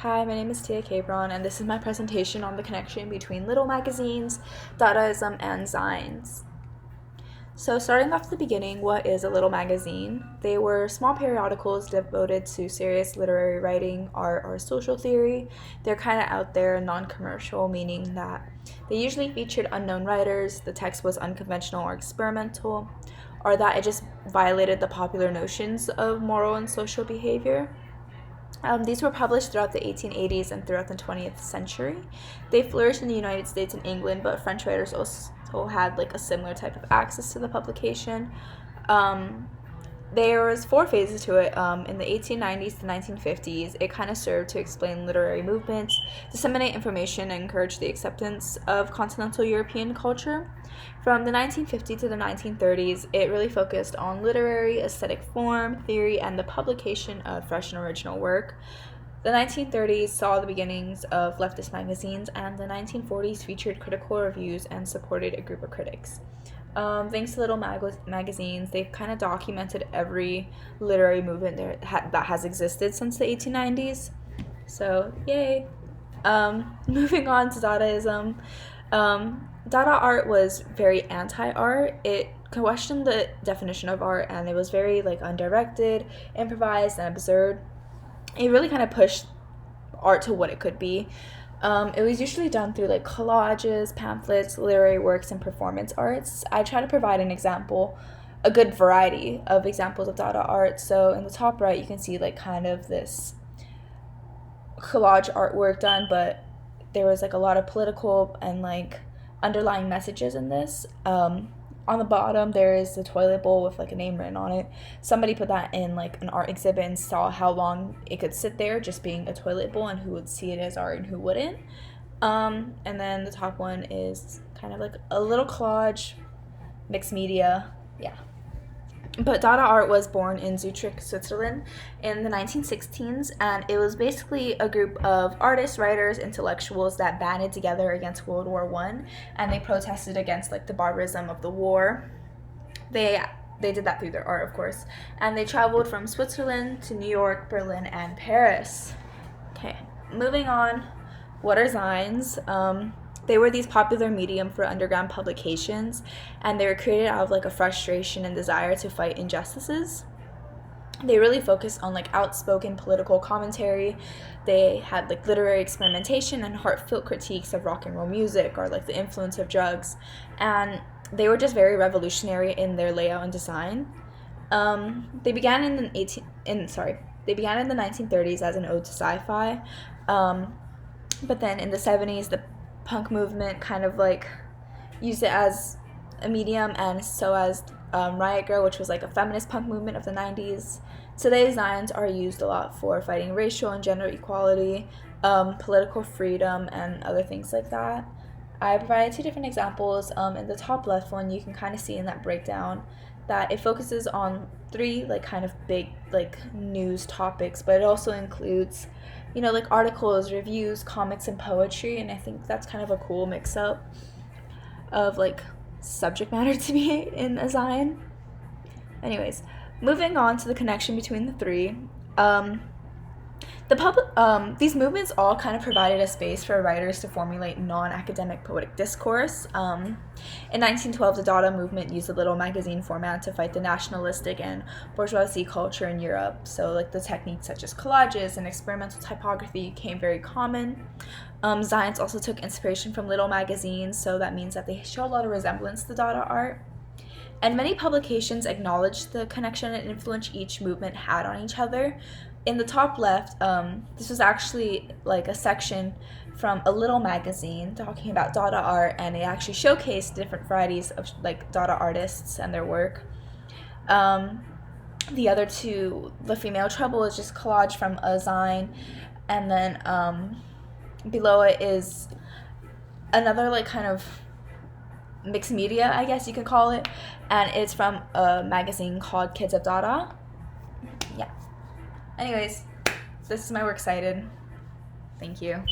Hi, my name is Tia Cabron, and this is my presentation on the connection between little magazines, Dadaism, and Zines. So starting off at the beginning, what is a little magazine? They were small periodicals devoted to serious literary writing, art, or social theory. They're kind of out there and non-commercial, meaning that they usually featured unknown writers, the text was unconventional or experimental, or that it just violated the popular notions of moral and social behavior. These were published throughout the 1880s and throughout the 20th century. They flourished in the United States and England, but French writers also had like a similar type of access to the publication. There was 4 phases to it. In the 1890s to 1950s, it kind of served to explain literary movements, disseminate information, and encourage the acceptance of continental European culture. From the 1950s to the 1930s, it really focused on literary, aesthetic form, theory, and the publication of fresh and original work. The 1930s saw the beginnings of leftist magazines, and the 1940s featured critical reviews and supported a group of critics. Thanks to little magazines, they've kind of documented every literary movement that has existed since the 1890s. So, yay! Moving on to Dadaism. Dada art was very anti-art. It questioned the definition of art, and it was very undirected, improvised, and absurd. It really kind of pushed art to what it could be. It was usually done through collages, pamphlets, literary works, and performance arts. I try to provide a good variety of examples of Dada art. So in the top right, you can see kind of this collage artwork done, but there was a lot of political and underlying messages in this. On the bottom, there is the toilet bowl with a name written on it. Somebody put that in an art exhibit and saw how long it could sit there just being a toilet bowl and who would see it as art and who wouldn't. And then the top one is kind of a little collage, mixed media, yeah. But Dada art was born in Zurich, Switzerland in the 1916s, and it was basically a group of artists, writers, intellectuals that banded together against World War I, and they protested against the barbarism of the war. They did that through their art, of course, and they traveled from Switzerland to New York, Berlin, and Paris. Okay, moving on. What are Zines? They were these popular medium for underground publications, and they were created out of a frustration and desire to fight injustices. They really focused on outspoken political commentary. They had literary experimentation and heartfelt critiques of rock and roll music or the influence of drugs, and they were just very revolutionary in their layout and design. They began in the 1930s as an ode to sci-fi, but then in the 70s the punk movement kind of used it as a medium, and so as Riot Grrrl, which was a feminist punk movement of the 90s. Today, Zines are used a lot for fighting racial and gender equality, political freedom, and other things like that. I provided 2 different examples. In the top left one, you can kind of see in that breakdown that it focuses on 3 kind of big news topics, but it also includes articles, reviews, comics, and poetry, and I think that's kind of a cool mix-up of subject matter to be in a Zine. Anyways, moving on to the connection between the 3. These movements all kind of provided a space for writers to formulate non-academic poetic discourse. In 1912, the Dada movement used the little magazine format to fight the nationalistic and bourgeoisie culture in Europe. So the techniques such as collages and experimental typography became very common. Zines also took inspiration from little magazines, so that means that they show a lot of resemblance to Dada art. And many publications acknowledged the connection and influence each movement had on each other. In the top left, this was actually a section from a little magazine talking about Dada art, and it actually showcased different varieties of Dada artists and their work. The other 2, the female trouble, is just collage from a Zine, and then below it is another kind of mixed media, I guess you could call it, and it's from a magazine called Kids of Dada. Yeah. Anyways, this is my works cited. Thank you.